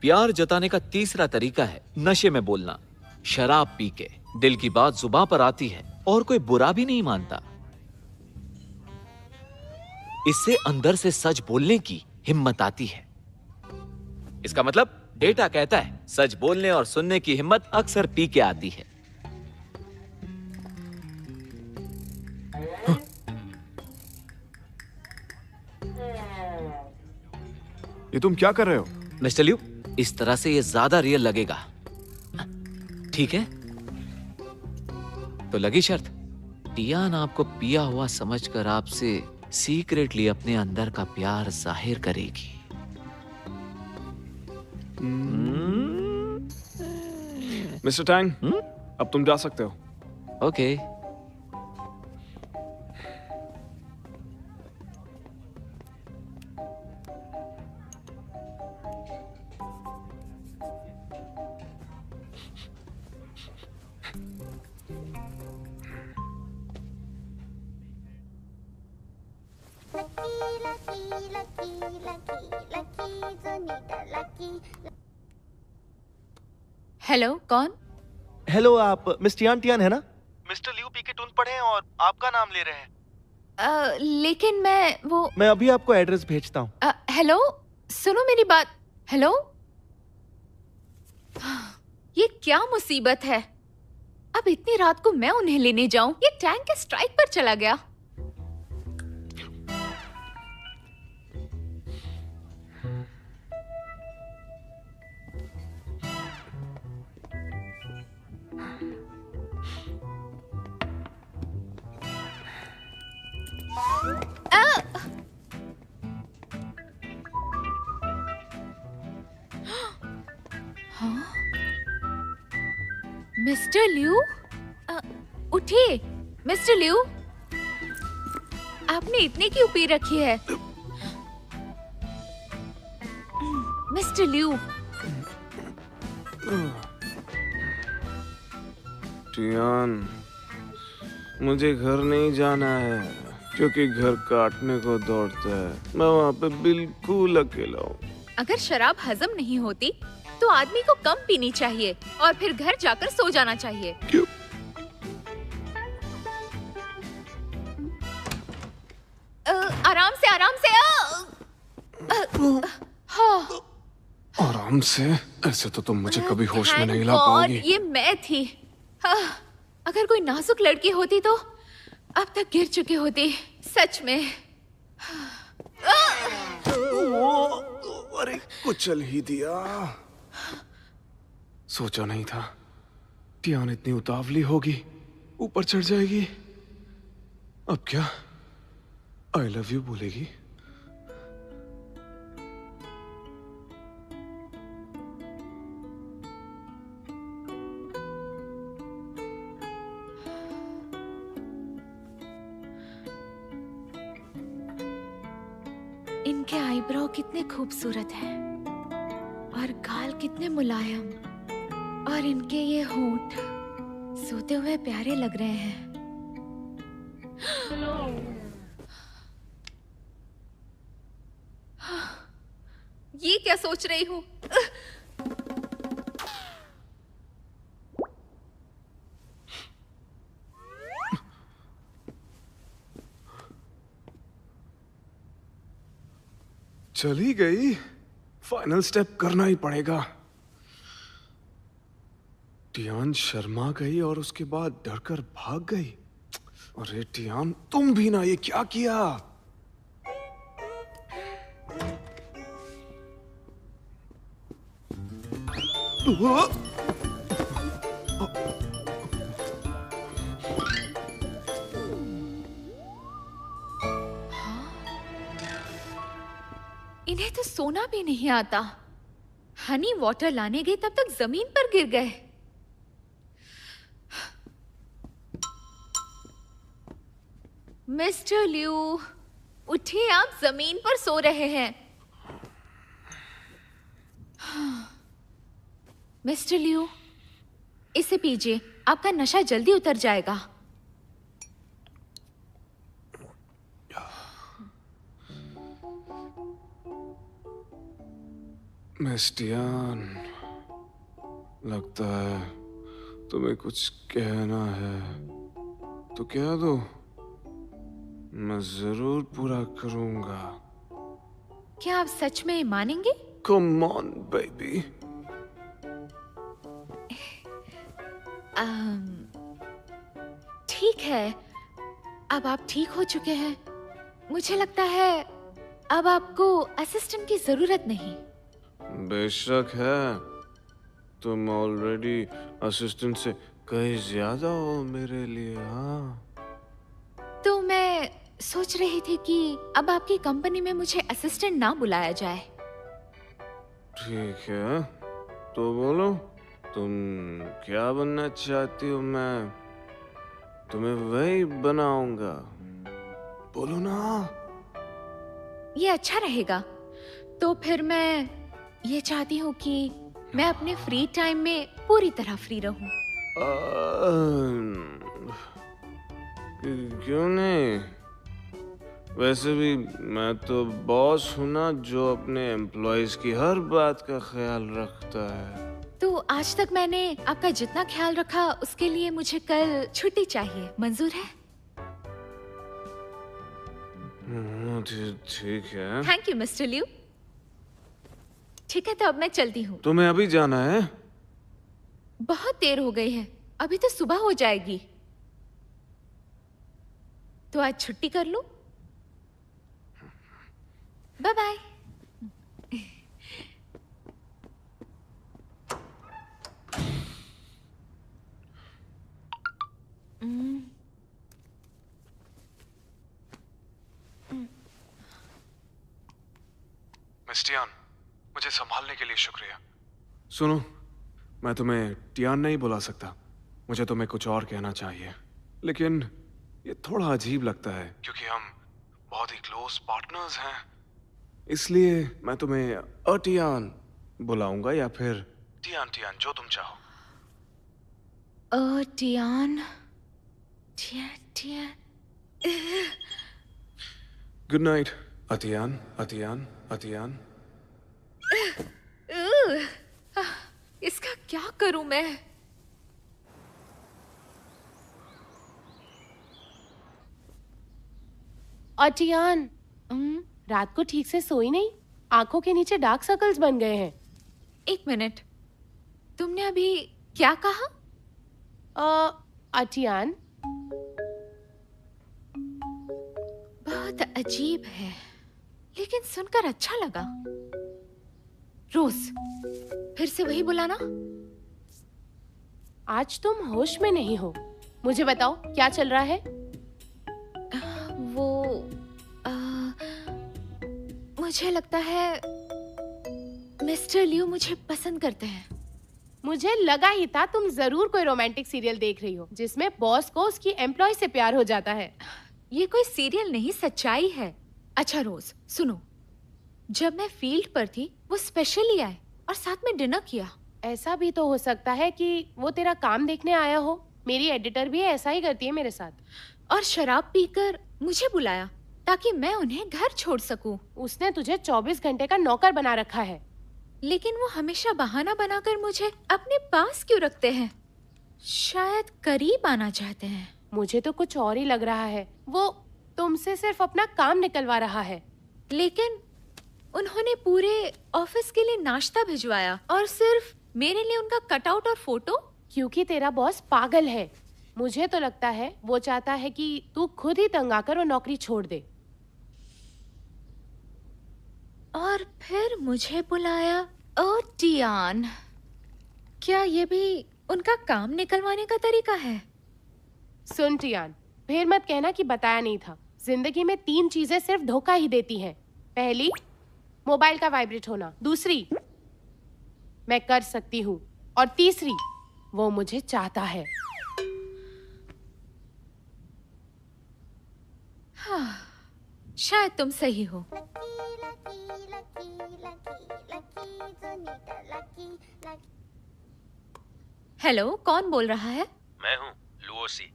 प्यार जताने का तीसरा तरीका है नशे में बोलना। शराब पी के दिल की बात जुबान पर आती है और कोई बुरा भी नहीं मानता। इससे अंदर से सच बोलने की हिम्मत आती है। इसका मतलब डेटा कहता है सच बोलने और सुनने की हिम्मत अक्सर पी के आती है। ये तुम क्या कर रहे हो? मिस्टर लियू, इस तरह से ये ज्यादा रियल लगेगा। ठीक है तो लगी शर्त, टियान आपको पिया हुआ समझकर आपसे सीक्रेटली अपने अंदर का प्यार जाहिर करेगी। मिस्टर टैंग, अब तुम जा सकते हो। ओके। हेलो, कौन? हेलो, आप मिस टियान टियान है ना? मिस्टर लियू पी के टून पड़े हैं और आपका नाम ले रहे हैं। लेकिन मैं अभी आपको एड्रेस भेजता हूँ। हेलो, सुनो मेरी बात। हेलो, ये क्या मुसीबत है? अब इतनी रात को मैं उन्हें लेने जाऊं? ये टैंक के स्ट्राइक पर चला गया। मिस्टर लियू, उठिए। मिस्टर लियू, आपने इतनी क्यों पी रखी है? Mister Liu. टियान, मुझे घर नहीं जाना है क्योंकि घर काटने को दौड़ता है। मैं वहाँ पे बिल्कुल अकेला हूँ। अगर शराब हजम नहीं होती तो आदमी को कम पीनी चाहिए और फिर घर जाकर सो जाना चाहिए। क्यों? आराम से, आराम से। आराम से? ऐसे तो तुम मुझे कभी होश में नहीं ला पाओगी। ये मैं थी। अगर कोई नाजुक लड़की होती तो अब तक गिर चुकी होती। सच में। अरे कुचल ही दिया। सोचा नहीं था टियान इतनी उतावली होगी, ऊपर चढ़ जाएगी। अब क्या आई लव यू बोलेगी? इनके आईब्रो कितने खूबसूरत हैं और गाल कितने मुलायम, और इनके ये होंठ सोते हुए प्यारे लग रहे हैं। ये क्या सोच रही हूँ? चली गई। फाइनल स्टेप करना ही पड़ेगा। टियान शर्मा गई और उसके बाद डरकर भाग गई। अरे टियान, तुम भी ना, ये क्या किया? इन्हें तो सोना भी नहीं आता। हनी वाटर लाने गई तब तक जमीन पर गिर गए। मिस्टर लियू, उठिए, आप जमीन पर सो रहे हैं। मिस्टर लियू, इसे पीजिए, आपका नशा जल्दी उतर जाएगा। मिस्टियान, लगता है तुम्हें कुछ कहना है तो कह दो, मैं जरूर पूरा करूंगा। क्या आप सच में मानेंगे? Come on, baby. ठीक है, अब आप ठीक हो चुके हैं। मुझे लगता है अब आपको असिस्टेंट की जरूरत नहीं। बेशक है, तुम ऑलरेडी असिस्टेंट से कहीं ज्यादा हो मेरे लिए। हाँ, तो मैं सोच रही थी कि अब आपकी कंपनी में मुझे असिस्टेंट ना बुलाया जाए। ठीक है, तो बोलो तुम क्या बनना चाहती हो, मैं तुम्हें वही बनाऊंगा। बोलो ना। ये अच्छा रहेगा। तो फिर मैं ये चाहती हूँ कि मैं अपने फ्री टाइम में पूरी तरह फ्री रहूं। क्यों नहीं? वैसे भी मैं तो बॉस हूं ना, जो अपने एम्प्लॉयज की हर बात का ख्याल रखता है। तो आज तक मैंने आपका जितना ख्याल रखा उसके लिए मुझे कल छुट्टी चाहिए, मंजूर है? ठीक है। Thank you mister Liu. ठीक है, तो अब मैं चलती हूँ। तुम्हें अभी जाना है? बहुत देर हो गई है, अभी तो सुबह हो जाएगी। तो आज छुट्टी कर लूं? Bye bye. मिस्टियान, मुझे संभालने के लिए शुक्रिया। सुनो, मैं तुम्हें टियान नहीं बुला सकता, मुझे तुम्हें कुछ और कहना चाहिए। लेकिन ये थोड़ा अजीब लगता है क्योंकि हम बहुत ही क्लोज पार्टनर्स हैं। इसलिए मैं तुम्हें अटियान बुलाऊंगा या फिर टियान टियान, जो तुम चाहो। टियान, टियान, टियान। गुड नाइट अतियान, अतियान, अतियान। इसका क्या करूं मैं? अटियान, रात को ठीक से सोई नहीं? आंखों के नीचे डार्क सर्कल्स बन गए हैं। एक मिनट, तुमने अभी क्या कहा? अटियान, बहुत अजीब है, लेकिन सुनकर अच्छा लगा। रोज, फिर से वही बुलाना। आज तुम होश में नहीं हो। मुझे बताओ क्या चल रहा है? वो मुझे लगता है मिस्टर लियू मुझे पसंद करते हैं। मुझे लगा ही था तुम जरूर कोई रोमांटिक सीरियल देख रही हो जिसमें बॉस को उसकी एम्प्लॉय से प्यार हो जाता है। ये कोई सीरियल नहीं, सच्चाई है। अच्छा रोज सुनो, जब मैं फील्ड पर थी वो स्पेशली आए और साथ में डिनर किया। ऐसा भी तो हो सकता है कि वो तेरा काम देखने आया हो। मेरी एडिटर भी ऐसा ही करती है मेरे साथ। और शराब पीकर मुझे बुलाया ताकि मैं उन्हें घर छोड़ सकूं। उसने तुझे 24 घंटे का नौकर बना रखा है। लेकिन वो हमेशा बहाना बनाकर मुझे अपने पास क्यों रखते हैं? शायद करीब आना चाहते हैं। मुझे तो कुछ और ही लग रहा है। वो तुमसे सिर्फ अपना काम निकलवा रहा है। लेकिन उन्होंने पूरे ऑफिस के लिए नाश्ता भिजवाया और सिर्फ मेरे लिए उनका कटआउट और फोटो। क्योंकि तेरा बॉस पागल है। मुझे तो लगता है वो चाहता है कि तू खुद ही तंग आकर वो नौकरी छोड़ दे। और फिर मुझे बुलाया। ओ टियान, क्या ये भी उनका काम निकलवाने का तरीका है? सुन टियान, फिर मत कहना कि बताया नहीं था। जिंदगी में 3 चीजें सिर्फ धोखा ही देती हैं। पहली, मोबाइल का वाइब्रेट होना। दूसरी, मैं कर सकती हूँ। और तीसरी, वो मुझे चाहता है। हाँ, शायद तुम सही हो। हेलो, कौन बोल रहा है? मैं हूँ लुओसी।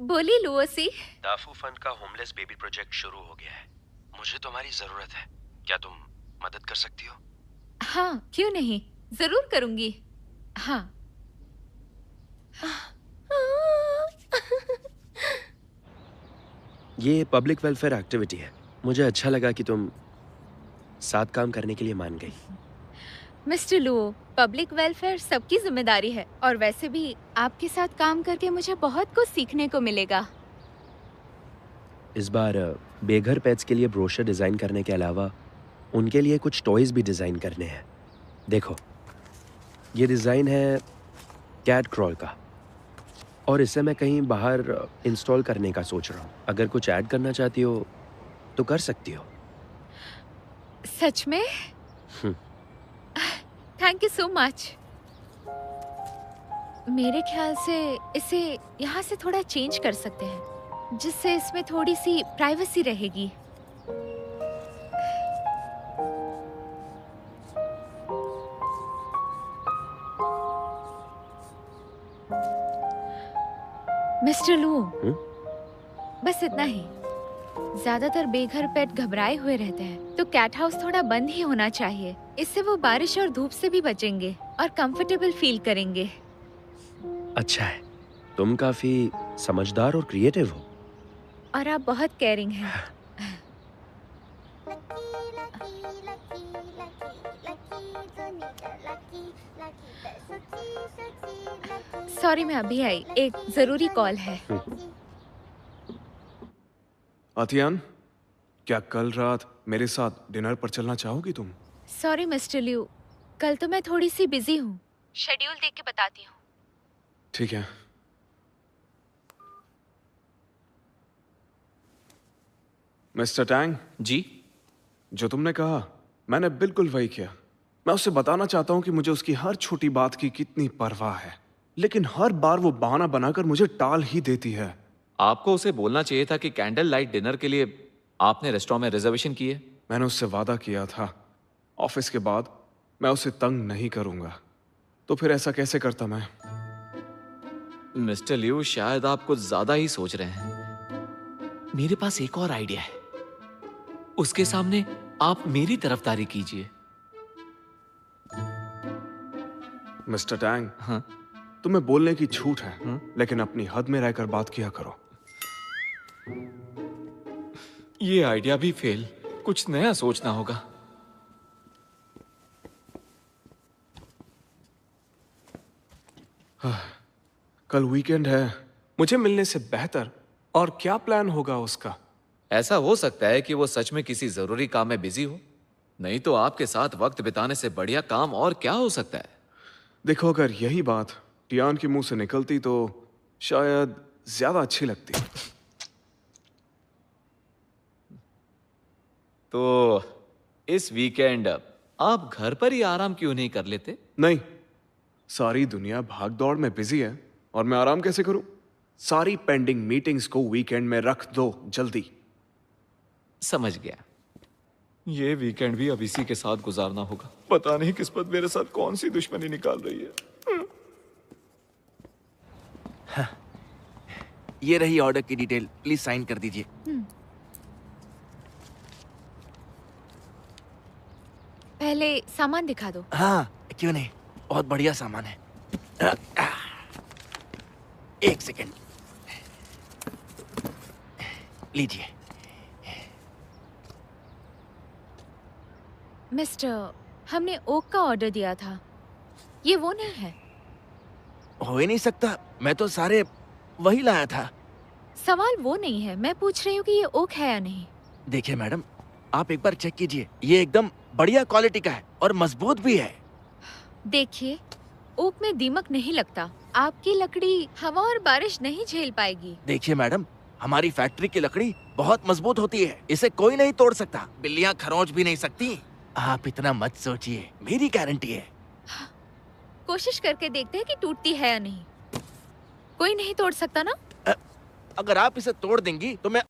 बोली लुओसी। दाफू फंड का होमलेस बेबी प्रोजेक्ट शुरू हो गया है। मुझे तुम्हारी जरूरत है। क्या तुम मदद कर सकती हो? हाँ, क्यों नहीं, जरूर करूंगी। हाँ। ये पब्लिक वेलफेयर एक्टिविटी है। मुझे अच्छा लगा कि तुम साथ काम करने के लिए मान गई। मिस्टर लू, पब्लिक वेलफेयर सबकी जिम्मेदारी है, और वैसे भी आपके साथ काम करके मुझे बहुत कुछ सीखने को मिलेगा। इस बार बेघर पेट्स के लिए ब्रोशर डिज़ाइन करने के अलावा उनके लिए कुछ टॉयज़ भी डिज़ाइन करने हैं। देखो, ये डिज़ाइन है कैट क्रॉल का, और इसे मैं कहीं बाहर इंस्टॉल करने का सोच रहा हूँ। अगर कुछ ऐड करना चाहती हो तो कर सकती हो। सच में? Thank you so much. मेरे ख्याल से इसे यहाँ से थोड़ा चेंज कर सकते हैं, जिससे इसमें थोड़ी सी प्राइवेसी रहेगी। मिस्टर लू, बस इतना ही। ज्यादातर बेघर पेट घबराए हुए रहते हैं, तो कैट हाउस थोड़ा बंद ही होना चाहिए। इससे वो बारिश और धूप से भी बचेंगे और कंफर्टेबल फील करेंगे। अच्छा है, तुम काफ़ी समझदार और क्रिएटिव हो। और आप बहुत केयरिंग हैं। सॉरी, मैं अभी आई, एक जरूरी कॉल है। अतियान, क्या कल रात मेरे साथ डिनर पर चलना चाहोगी तुम? सॉरी मिस्टर लिू, कल तो मैं थोड़ी सी बिजी हूँ। शेड्यूल देख के बताती हूँ। ठीक है। मिस्टर टैंग, जी। जो तुमने कहा मैंने बिल्कुल वही किया। मैं उससे बताना चाहता हूँ कि मुझे उसकी हर छोटी बात की कितनी परवाह है, लेकिन हर बार वो बहाना बनाकर मुझे टाल ही देती है। आपको उसे बोलना चाहिए था कि कैंडल लाइट डिनर के लिए आपने रेस्टोरेंट में रिजर्वेशन की है। मैंने उससे वादा किया था ऑफिस के बाद मैं उसे तंग नहीं करूंगा, तो फिर ऐसा कैसे करता मैं? मिस्टर लिू, शायद आप कुछ ज्यादा ही सोच रहे हैं। मेरे पास एक और आइडिया है, उसके सामने आप मेरी तरफदारी कीजिए। मिस्टर टैंग, हाँ? तुम्हें बोलने की छूट है, लेकिन अपनी हद में रहकर बात किया करो। ये आइडिया भी फेल, कुछ नया सोचना होगा। कल वीकेंड है, मुझे मिलने से बेहतर और क्या प्लान होगा उसका? ऐसा हो सकता है कि वो सच में किसी जरूरी काम में बिजी हो, नहीं तो आपके साथ वक्त बिताने से बढ़िया काम और क्या हो सकता है। देखो, अगर यही बात टियान के मुंह से निकलती तो शायद ज्यादा अच्छी लगती। तो इस वीकेंड आप घर पर ही आराम क्यों नहीं कर लेते? नहीं, सारी दुनिया भाग दौड़ में बिजी है और मैं आराम कैसे करूं? सारी पेंडिंग मीटिंग्स को वीकेंड में रख दो जल्दी। समझ गया। ये वीकेंड भी अब इसी के साथ गुजारना होगा। पता नहीं किस्मत मेरे साथ कौन सी दुश्मनी निकाल रही है। ये रही ऑर्डर की डिटेल, प्लीज साइन कर दीजिए। पहले सामान दिखा दो। हाँ, क्यों नहीं, बहुत बढ़िया सामान है। एक सेकेंड, लीजिए। मिस्टर, हमने ओक का ऑर्डर दिया था, ये वो नहीं है। हो ही नहीं सकता, मैं तो सारे वही लाया था। सवाल वो नहीं है, मैं पूछ रही हूँ कि ये ओक है या नहीं। देखिए मैडम, आप एक बार चेक कीजिए, ये एकदम बढ़िया क्वालिटी का है और मजबूत भी है। देखिए, ओक में दीमक नहीं लगता, आपकी लकड़ी हवा और बारिश नहीं झेल पाएगी। देखिए मैडम, हमारी फैक्ट्री की लकड़ी बहुत मजबूत होती है, इसे कोई नहीं तोड़ सकता, बिल्लियाँ खरोंच भी नहीं सकती। आप इतना मत सोचिए, मेरी गारंटी है। कोशिश करके देखते हैं कि टूटती है या नहीं। कोई नहीं तोड़ सकता ना? अगर आप इसे तोड़ देंगी तो मैं